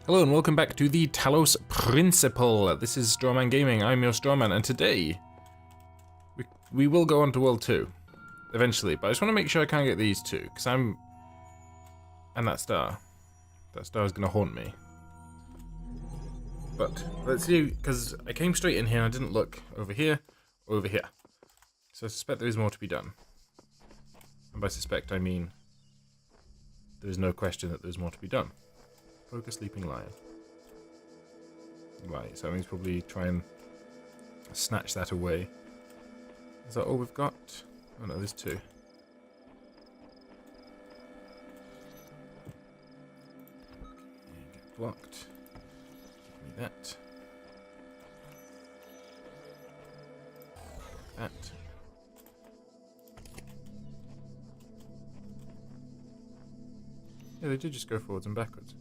Hello and welcome back to the Talos Principle. This is Strawman Gaming, I'm your Strawman, and today we will go on to World 2, eventually, but I just want to make sure I can't get these two, because I'm... and that star is going to haunt me. But, let's see, because I came straight in here and I didn't look over here, or over here. So I suspect there is more to be done. And by suspect I mean, there is no question that there's more to be done. Focus sleeping lion. Right, so that means probably try and snatch that away. Is that all we've got? Oh no, there's two. Okay, get blocked. Give me that. That. Yeah, they did just go forwards and backwards.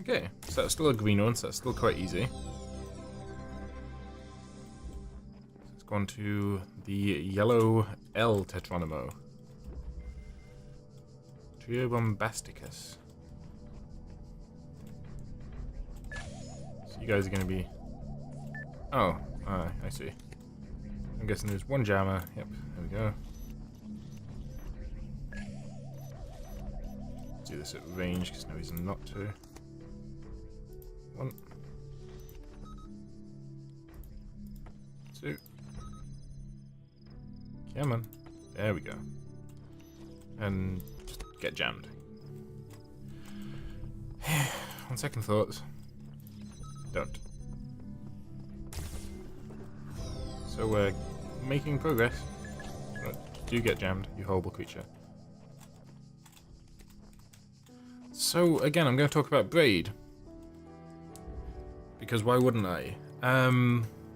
Okay, so that's still a green one, so that's still quite easy. Let's go on to the yellow L Tetronimo. Trio Bombasticus. So you guys are going to be... Oh, I see. I'm guessing there's one jammer. Yep, there we go. Let's do this at range, because no reason not to. One. Two. Come on. There we go. And just get jammed. On second thoughts, don't. So we're making progress. Do get jammed, you horrible creature. So again, I'm going to talk about Braid. Because why wouldn't I?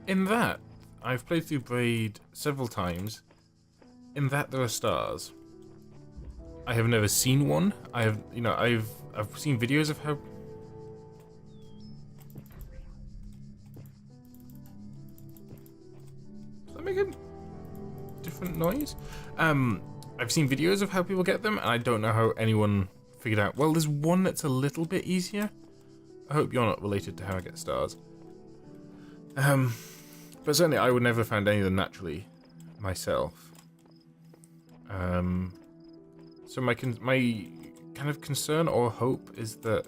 In that, I've played through Braid several times. In that, there are stars. I have never seen one. I've seen videos of how... Does that make a different noise? I've seen videos of how people get them, and I don't know how anyone figured out. Well, there's one that's a little bit easier. I hope you're not related to how I get stars. But certainly I would never have found any of them naturally myself. So my kind of concern or hope is that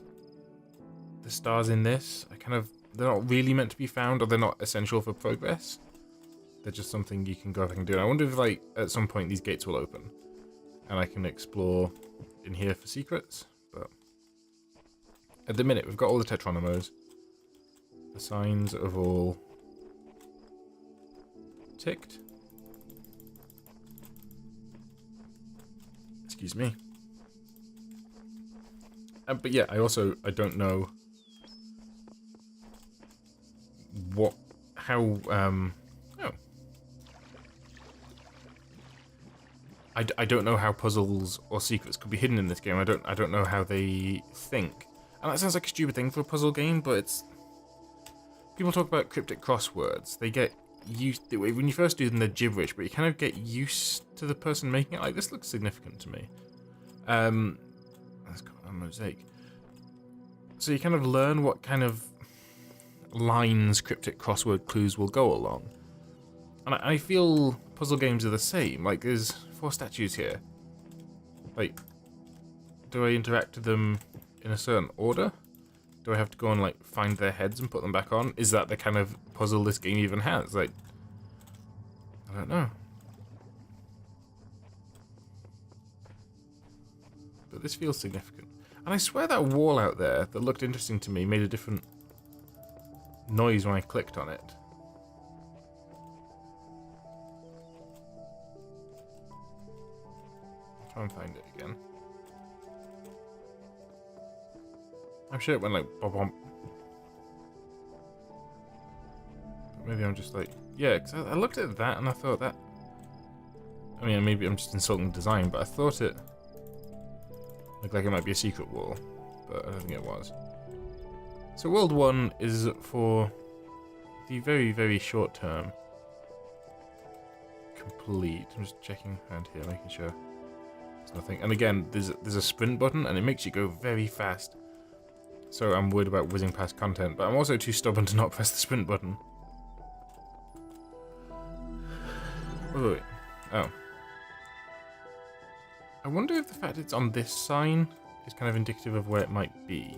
the stars in this they're not really meant to be found, or they're not essential for progress. They're just something you can go back and do. And I wonder if, like, at some point these gates will open and I can explore in here for secrets. But at the minute, we've got all the Tetronimos. The signs of all ticked. Excuse me. But yeah, I don't know I don't know how puzzles or secrets could be hidden in this game. I don't know how they think. And that sounds like a stupid thing for a puzzle game, but it's... People talk about cryptic crosswords. They get used... When you first do them, they're gibberish, but you kind of get used to the person making it. Like, this looks significant to me. Let's go on mosaic. So you kind of learn what kind of lines cryptic crossword clues will go along. And I feel puzzle games are the same. Like, there's 4 statues here. Like, do I interact with them in a certain order? Do I have to go and, like, find their heads and put them back on? Is that the kind of puzzle this game even has? Like, I don't know. But this feels significant. And I swear that wall out there that looked interesting to me made a different noise when I clicked on it. I'll try and find it again. I'm sure it went like bop-bomp. But maybe I'm just like... Yeah, because I looked at that and I thought that... I mean, maybe I'm just insulting design, but I thought it looked like it might be a secret wall. But I don't think it was. So World 1 is for the very, very short term. Complete. I'm just checking around here, making sure. There's nothing. And again, there's a sprint button, and it makes you go very fast. So I'm worried about whizzing past content, but I'm also too stubborn to not press the sprint button. Wait. Oh. I wonder if the fact it's on this sign is kind of indicative of where it might be.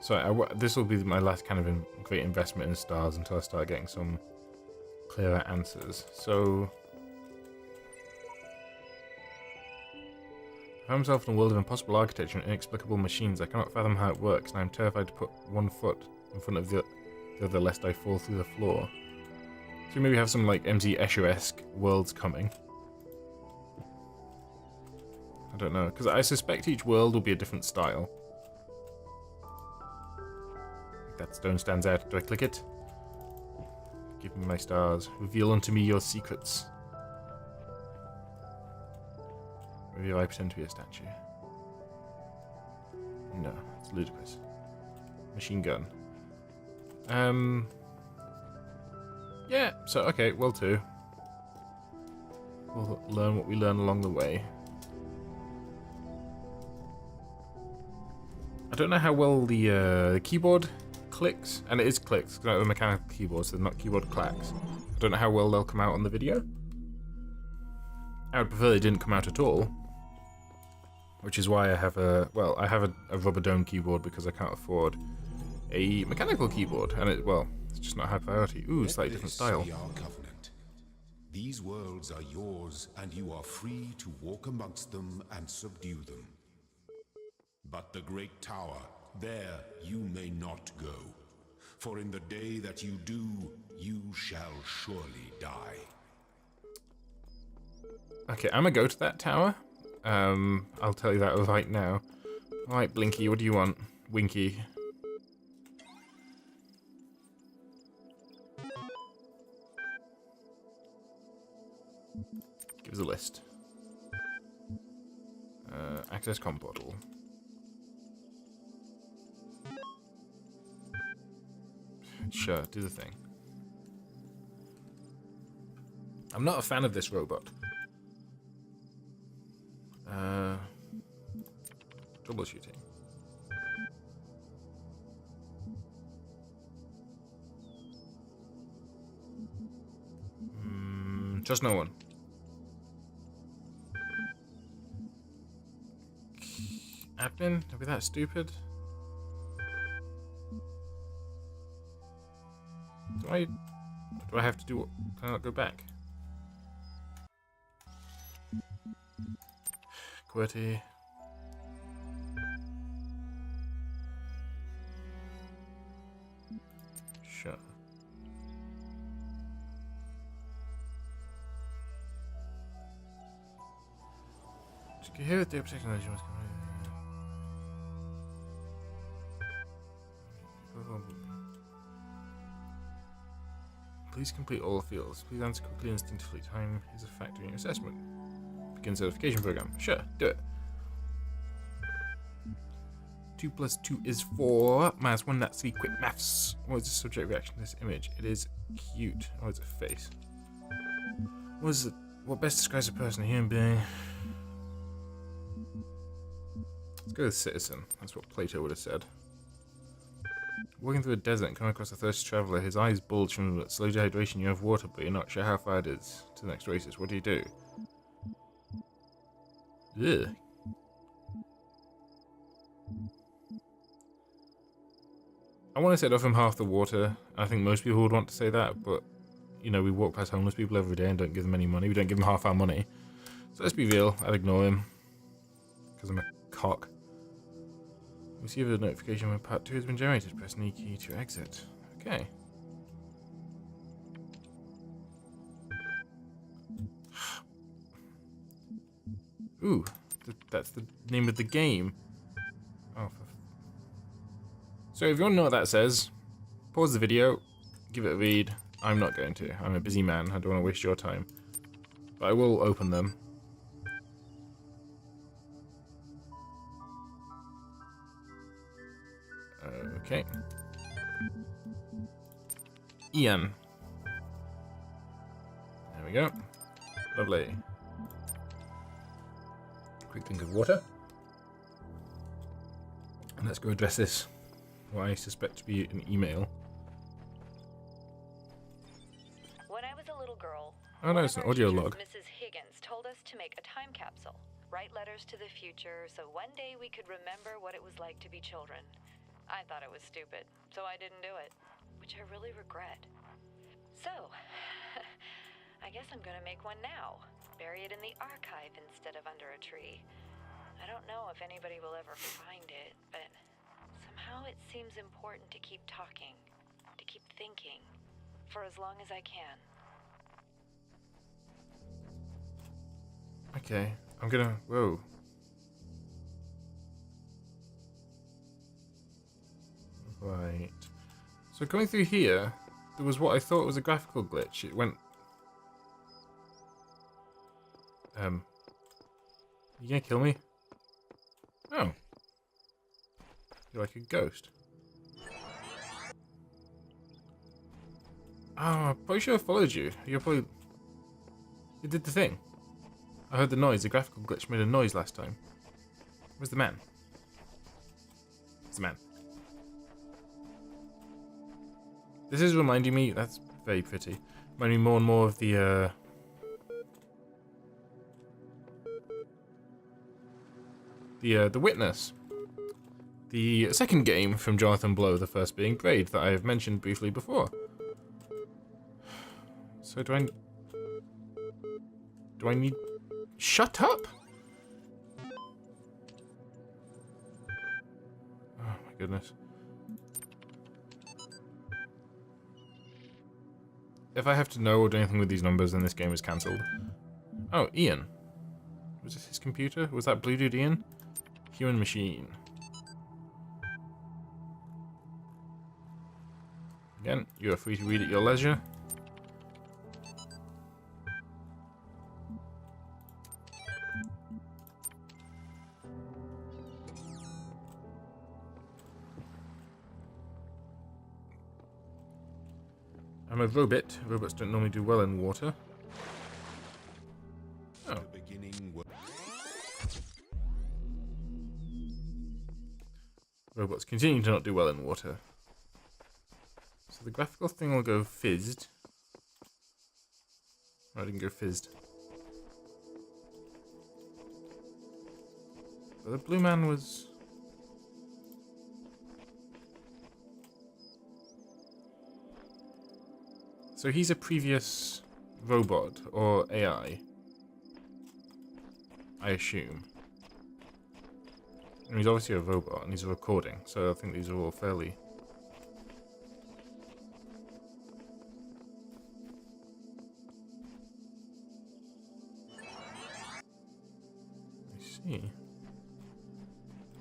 So this will be my last kind of great investment in stars until I start getting some clearer answers. So I found myself in a world of impossible architecture and inexplicable machines. I cannot fathom how it works, and I am terrified to put one foot in front of the other lest I fall through the floor. So maybe have some like MZ Escher-esque worlds coming. I don't know, because I suspect each world will be a different style. That stone stands out. Do I click it? Give me my stars. Reveal unto me your secrets. Maybe I pretend to be a statue. No, it's ludicrous. Machine gun. Yeah, so okay, well too. We'll learn what we learn along the way. I don't know how well the keyboard clicks, and it is clicks, because I have a mechanical keyboard, so they're not keyboard clacks. I don't know how well they'll come out on the video. I would prefer they didn't come out at all, which is why I have a rubber dome keyboard, because I can't afford a mechanical keyboard, and it's just not high priority. Ooh, slightly different style. These worlds are yours, and you are free to walk amongst them and subdue them. But the great tower, there you may not go. For in the day that you do, you shall surely die. Okay, I'm gonna go to that tower. I'll tell you that right now. Alright, Blinky, what do you want? Winky. Give us a list. Access com portal. Sure, do the thing. I'm not a fan of this robot. Troubleshooting. Trust no one. Admin? Are we that stupid? Do I have to do what? Can I not go back? QWERTY. Sure. Just get here with data protection legend was coming. Please complete all fields. Please answer quickly and instinctively. Time is a factor in your assessment. Begin certification program. Sure, do it. 2 + 2 is 4. -1, that's 3. Quick maths. What is the subject reaction to this image? It is cute. Oh, it's a face. What best describes a person, a human being? Let's go with citizen. That's what Plato would have said. Walking through a desert and coming across a thirsty traveller, his eyes bulge from slow dehydration. You have water, but you're not sure how far it is to the next oasis. What do you do? Ugh. I want to say offer him half the water. I think most people would want to say that, but you know, we walk past homeless people every day and don't give them any money. We don't give them half our money. So let's be real. I'd ignore him because I'm a cock. Receive a notification when part 2 has been generated. Press an E key to exit. Okay. Ooh, that's the name of the game. Oh. So if you want to know what that says, pause the video, give it a read. I'm not going to. I'm a busy man. I don't want to waste your time. But I will open them. Okay. Ian. There we go. Lovely. Quick drink of water. And let's go address this, what I suspect to be an email. When I was a little girl, Oh no, it's an audio log. Mrs. Higgins told us to make a time capsule, write letters to the future, so one day we could remember what it was like to be children. I thought it was stupid, so I didn't do it, which I really regret. So, I guess I'm gonna make one now. Bury it in the archive instead of under a tree. I don't know if anybody will ever find it, but somehow it seems important to keep talking, to keep thinking, for as long as I can. Okay, I'm gonna... Whoa. Right. So going through here, there was what I thought was a graphical glitch. It went... You gonna kill me? Oh. You're like a ghost. Oh, I probably should have followed you. You did the thing. I heard the noise. The graphical glitch made a noise last time. Where's the man? It's the man. This is reminding me... That's very pretty. Reminding me more and more of the Witness. The second game from Jonathan Blow, the first being Braid, that I have mentioned briefly before. So do I need... Shut up! Oh my goodness. If I have to know or do anything with these numbers, then this game is cancelled. Oh, Ian. Was this his computer? Was that Blue Dude Ian? Human machine. Again, you are free to read at your leisure. I'm a robot. Robots don't normally do well in water. Oh. Robots continue to not do well in water. So the graphical thing will go fizzed. Oh, I didn't go fizzed. But the blue man was... So he's a previous robot, or AI. I assume. And he's obviously a robot, and he's a recording, so I think these are all fairly... I see.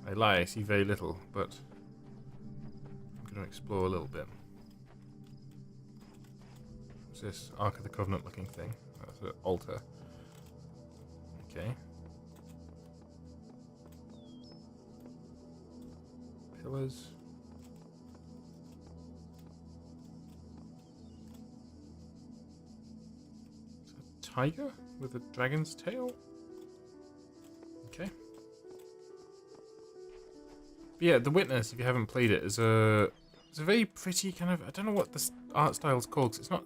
I lie, I see very little, but I'm going to explore a little bit. What's this? Ark of the Covenant looking thing? That's an altar. Okay. Pillars. Is that a tiger with a dragon's tail? Okay. But yeah, The Witness, if you haven't played it, it's a very pretty kind of... I don't know what the art style's called, 'cause it's not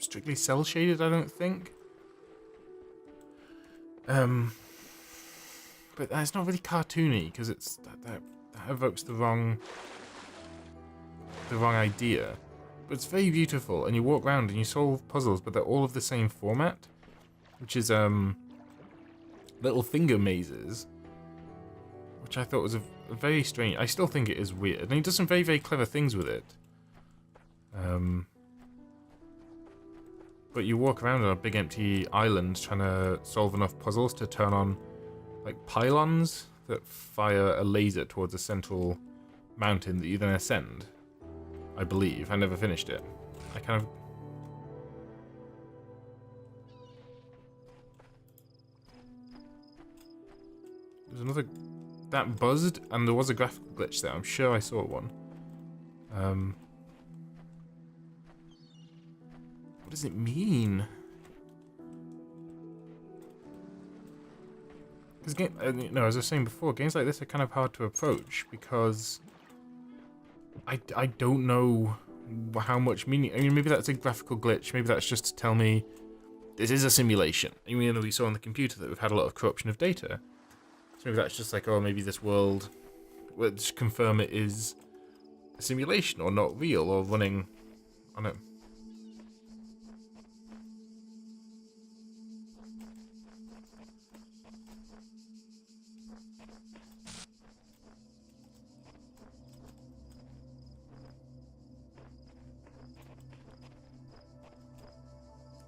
strictly cell shaded, I don't think. But it's not really cartoony, because it's that evokes the wrong idea. But it's very beautiful, and you walk around and you solve puzzles, but they're all of the same format, which is little finger mazes, which I thought was a very strange. I still think it is weird, and he does some very, very clever things with it. But you walk around on a big empty island trying to solve enough puzzles to turn on like pylons that fire a laser towards a central mountain that you then ascend. I believe. I never finished it. I kind of... There's another... That buzzed, and there was a graphical glitch there. I'm sure I saw one. What does it mean? Because as I was saying before, games like this are kind of hard to approach because I don't know how much meaning. I mean, maybe that's a graphical glitch. Maybe that's just to tell me this is a simulation. I mean, we saw on the computer that we've had a lot of corruption of data. So maybe that's just like, oh, maybe this world, let's confirm it is a simulation or not real or running on it.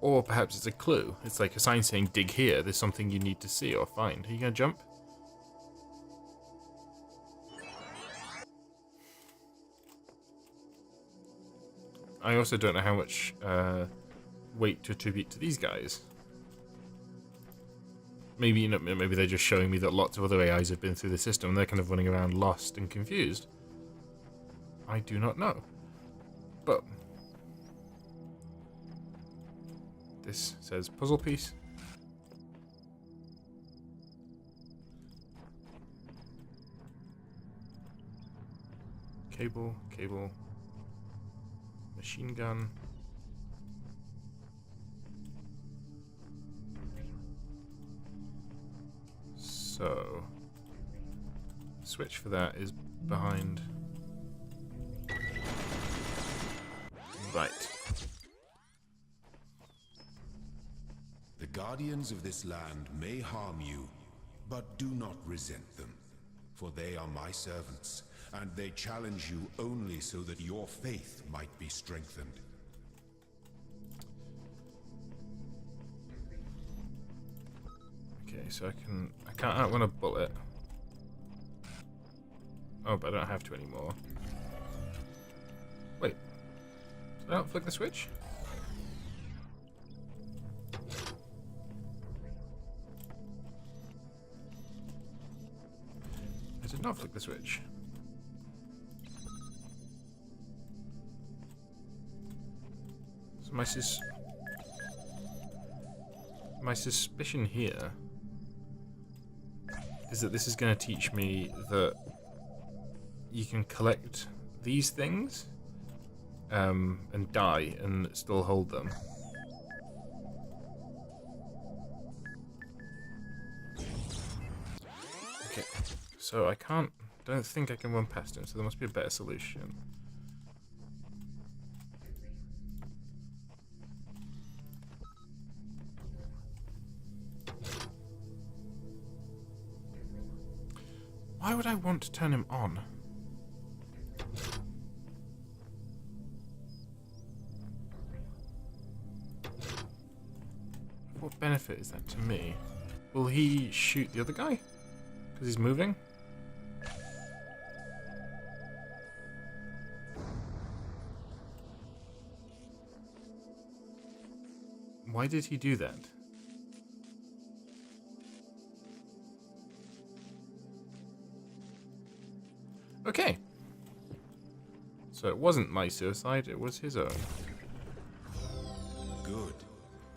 Or perhaps it's a clue. It's like a sign saying, dig here, there's something you need to see or find. Are you going to jump? I also don't know how much weight to attribute to these guys. Maybe, maybe they're just showing me that lots of other AIs have been through the system and they're kind of running around lost and confused. I do not know. But this says puzzle piece. Cable, machine gun. So, switch for that is behind. Right. The guardians of this land may harm you, but do not resent them, for they are my servants, and they challenge you only so that your faith might be strengthened. Okay, so I can't outrun a bullet. Oh, but I don't have to anymore. Wait, did I not flick the switch? I did not flick the switch. So my suspicion here is that this is going to teach me that you can collect these things and die and still hold them. Okay, so I don't think I can run past him, so there must be a better solution. Why would I want to turn him on? What benefit is that to me? Will he shoot the other guy? Because he's moving? Why did he do that? Okay. So it wasn't my suicide, it was his own. Good.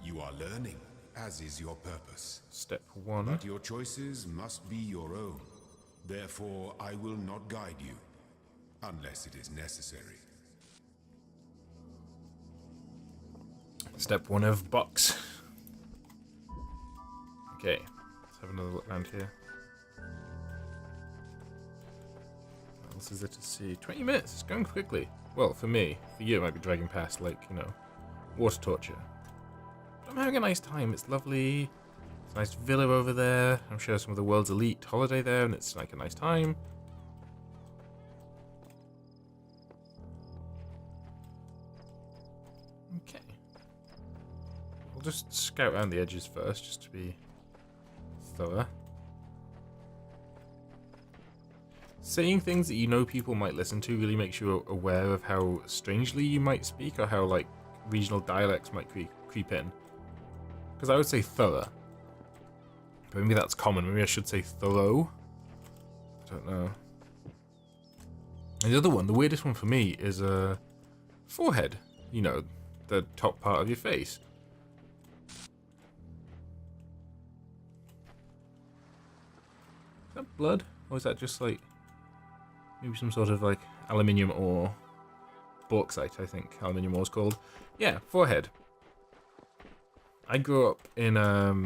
You are learning, as is your purpose. Step 1. But your choices must be your own. Therefore, I will not guide you, unless it is necessary. Step 1 of box. Okay, let's have another look around here. What else is there to see? 20 minutes, it's going quickly. Well, for me. For you, it might be dragging past, like, water torture. But I'm having a nice time, it's lovely. It's a nice villa over there. I'm sure some of the world's elite holiday there, and it's like a nice time. Okay. We'll just scout around the edges first, just to be thorough. Saying things that you know people might listen to really makes you aware of how strangely you might speak, or how, like, regional dialects might creep in. Because I would say thorough. But maybe that's common. Maybe I should say thorough. I don't know. And the other one, the weirdest one for me, is a forehead. You know, the top part of your face. Is that blood? Or is that just like maybe some sort of like aluminium ore? Bauxite, I think aluminium ore is called. Yeah, forehead. I grew up in a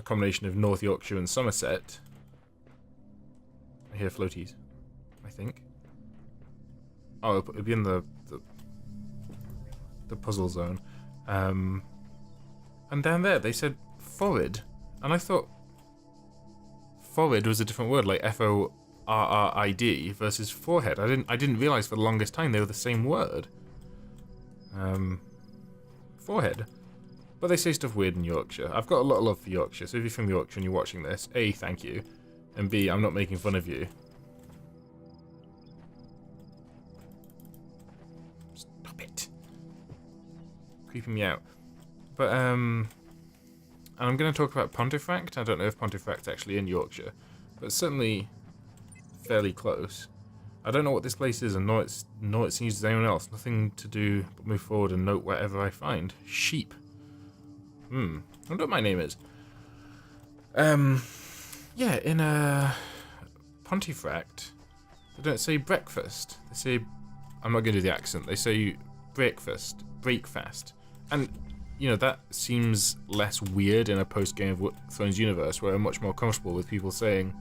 combination of North Yorkshire and Somerset. I hear floaties, I think. Oh, it'll be in the puzzle zone. And down there they said forehead, and I thought forehead was a different word, like F-O-R-R-I-D versus forehead. I didn't realize for the longest time they were the same word. Forehead. But they say stuff weird in Yorkshire. I've got a lot of love for Yorkshire, so if you're from Yorkshire and you're watching this, A, thank you, and B, I'm not making fun of you. Stop it. Creeping me out. But, and I'm going to talk about Pontefract. I don't know if Pontefract's actually in Yorkshire, but it's certainly fairly close. I don't know what this place is, and nor it seems to anyone else. Nothing to do but move forward and note whatever I find. Sheep. I wonder what my name is. Yeah, in Pontefract, they don't say breakfast. They say, I'm not going to do the accent. They say breakfast, breakfast. And, you know, that seems less weird in a post-Game of Thrones universe, where I'm much more comfortable with people saying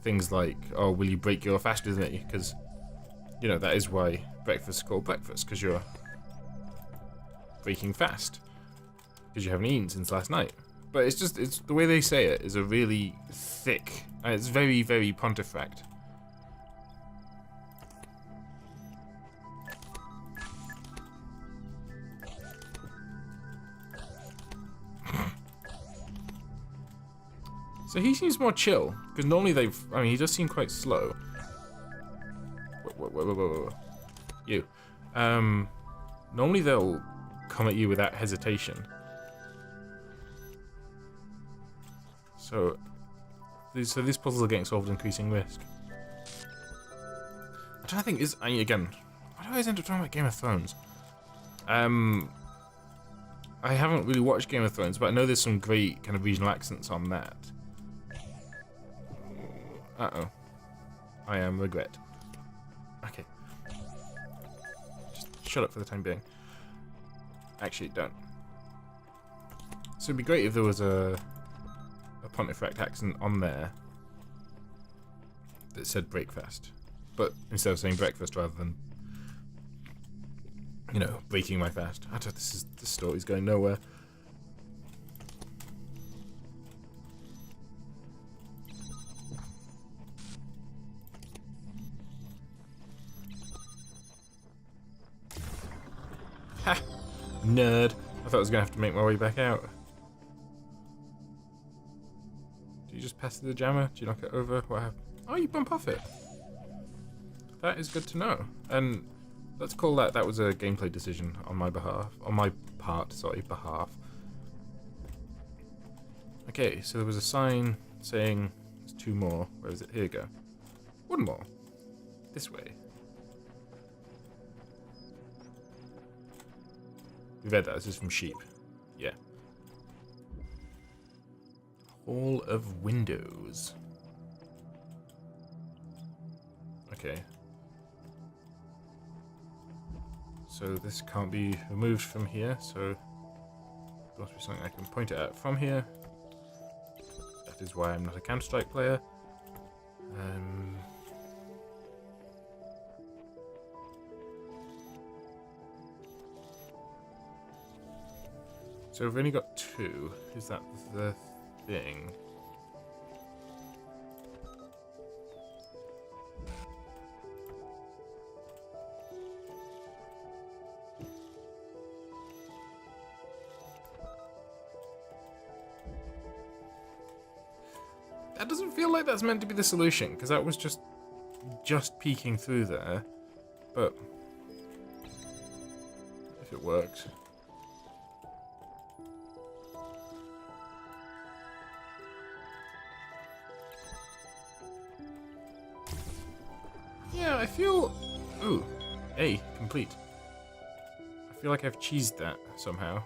things like, oh, will you break your fast with me? Because, you know, that is why breakfast is called breakfast, because you're breaking fast. Because you haven't eaten since last night. But it's the way they say it is a really thick, and it's very, very Pontefract. So he seems more chill, because normally he does seem quite slow. Whoa. You. Normally they'll come at you without hesitation. So these puzzles are getting solved at increasing risk. I'm trying to think, again, why do I always end up talking about Game of Thrones? I haven't really watched Game of Thrones, but I know there's some great kind of regional accents on that. Uh-oh. I am regret. Okay. Just shut up for the time being. Actually, don't. So it'd be great if there was a Pontefract accent on there that said breakfast, but instead of saying breakfast rather than, you know, breaking my fast. I don't. This story's going nowhere. Ha! Nerd. I thought I was gonna have to make my way back out. You just pass the jammer? Do you knock it over? What happened? Oh, you bump off it. That is good to know. And let's call that was a gameplay decision on my behalf. On my part, sorry, behalf. Okay, so there was a sign saying there's two more. Where is it? Here you go. One more. This way. We read that. This is from sheep. Yeah. Hall of windows. Okay. So this can't be removed from here, so there must be something I can point it at from here. That is why I'm not a Counter-Strike player. So we've only got two. Is that the thing? That doesn't feel like that's meant to be the solution, because that was just peeking through there. But if it works. Yeah, I feel... Ooh, A, complete. I feel like I've cheesed that somehow.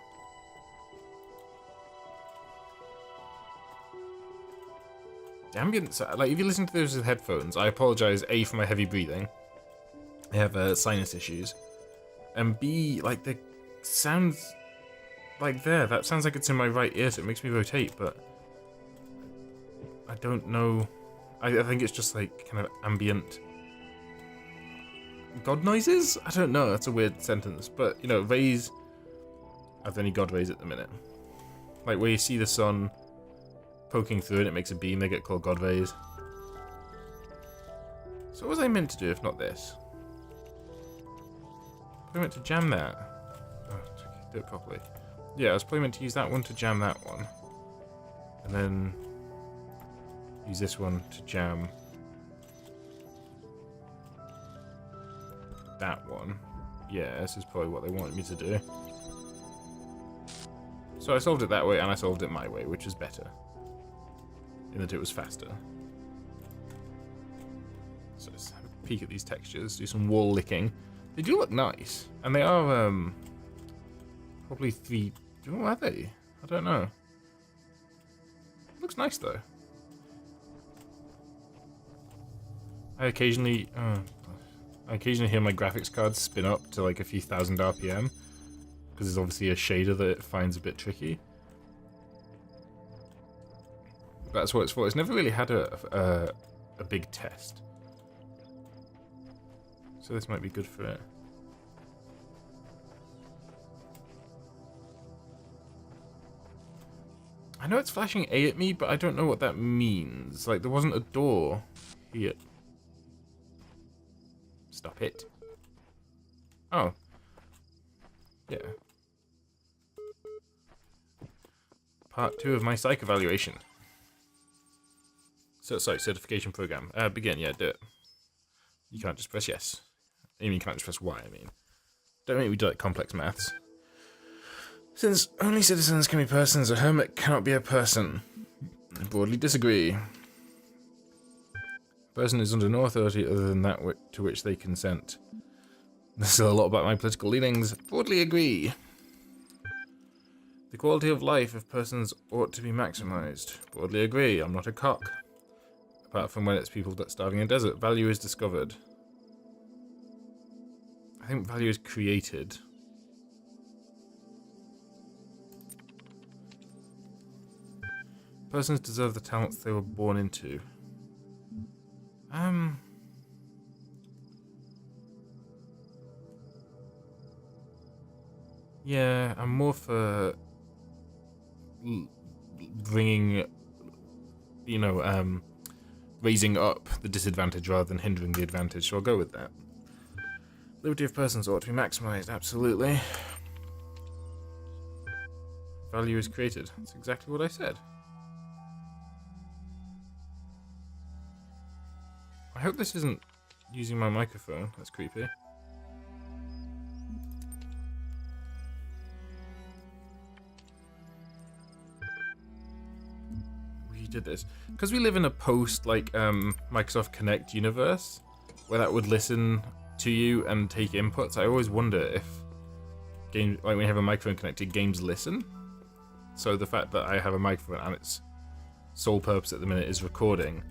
The ambience, like if you listen to those with headphones, I apologize, A, for my heavy breathing. I have sinus issues. And B, like the sounds like there, that sounds like it's in my right ear, so it makes me rotate, but I don't know. I think it's just like kind of ambient god noises? I don't know, that's a weird sentence, but you know, rays, are there any god rays at the minute? Like where you see the sun poking through and it makes a beam, they get called god rays. So what was I meant to do if not this? I meant to jam that. Oh, do it properly. Yeah, I was probably meant to use that one to jam that one. And then use this one to jam that one. Yeah, this is probably what they wanted me to do. So I solved it that way and I solved it my way, which is better. In that it was faster. So let's have a peek at these textures, do some wall licking. They do look nice. And they are probably 3... Oh, are they? I don't know. Looks nice though. I occasionally hear my graphics card spin up to like a few thousand RPM. Because there's obviously a shader that it finds a bit tricky. That's what it's for. It's never really had a big test. So this might be good for it. I know it's flashing A at me, but I don't know what that means. Like, there wasn't a door here. Stop it. Oh. Yeah. Part 2 of my psych evaluation. So, sorry, certification program. Begin, yeah, do it. You can't just press yes. I mean, you can't just press Y, I mean. Don't make me do like complex maths. Since only citizens can be persons, a hermit cannot be a person. I broadly disagree. A person is under no authority other than that to which they consent. There's still a lot about my political leanings. Broadly agree. The quality of life of persons ought to be maximized. Broadly agree. I'm not a cock. Apart from when it's people starving in a desert. Value is discovered. I think value is created. Persons deserve the talents they were born into. Yeah, I'm more for bringing, you know, raising up the disadvantage rather than hindering the advantage, so I'll go with that. Liberty of persons ought to be maximized, absolutely. Value is created. That's exactly what I said. I hope this isn't using my microphone. That's creepy. We did this. Because we live in a post, like, Microsoft Connect universe, where that would listen to you and take inputs, I always wonder if games, like when you have a microphone connected, games listen. So the fact that I have a microphone and its sole purpose at the minute is recording,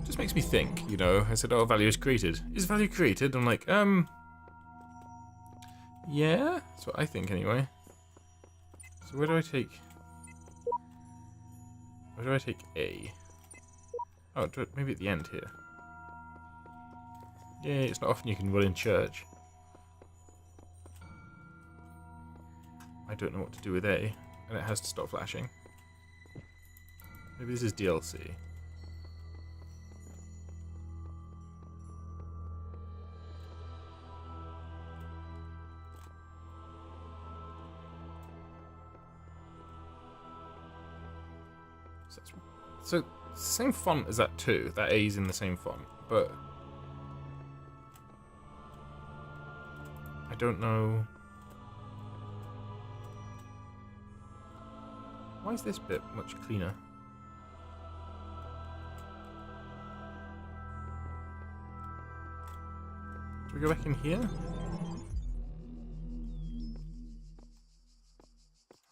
just makes me think, you know. I said, oh, value is created. Is value created? I'm like, yeah, that's what I think anyway. So where do I take A? Oh, maybe at the end here. Yay, it's not often you can run in church. I don't know what to do with A, and it has to stop flashing. Maybe this is DLC. So same font as that too. That A is in the same font, but I don't know. Why is this bit much cleaner? we go back in here?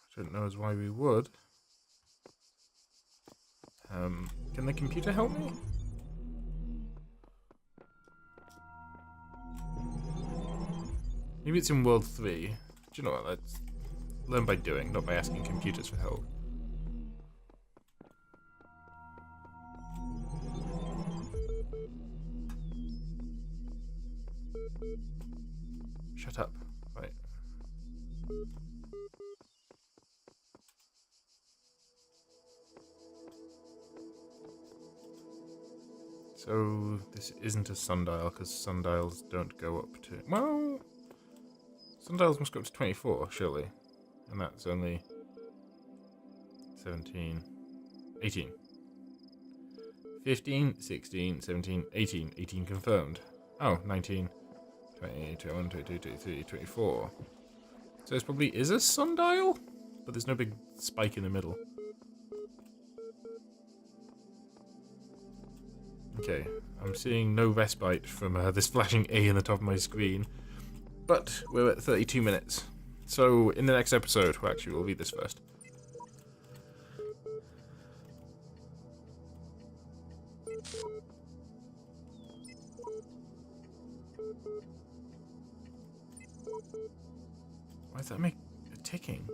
I don't know as why we would. Can the computer help me? Maybe it's in World 3. Do you know what? Let's learn by doing, not by asking computers for help. Shut up. Right. So this isn't a sundial because sundials don't go up to... Well, sundials must go up to 24, surely. And that's only 17, 18. 15, 16, 17, 18. 18 confirmed. Oh, 19, 20, 21, 22, 23, 24. So this probably is a sundial, but there's no big spike in the middle. Okay, I'm seeing no respite from this flashing A in the top of my screen, but we're at 32 minutes. So in the next episode, well, actually we'll read this first. Why does that make a ticking?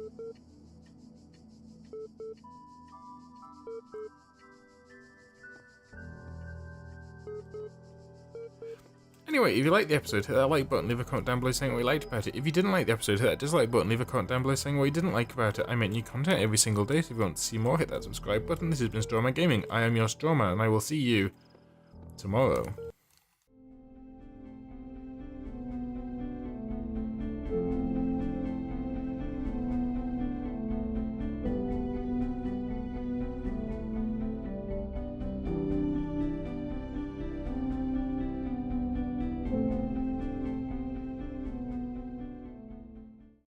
Anyway, if you liked the episode, hit that like button, leave a comment down below saying what you liked about it. If you didn't like the episode, hit that dislike button, leave a comment down below saying what you didn't like about it. I make new content every single day, so if you want to see more, hit that subscribe button. This has been Strawman Gaming. I am your Strawman, and I will see you tomorrow.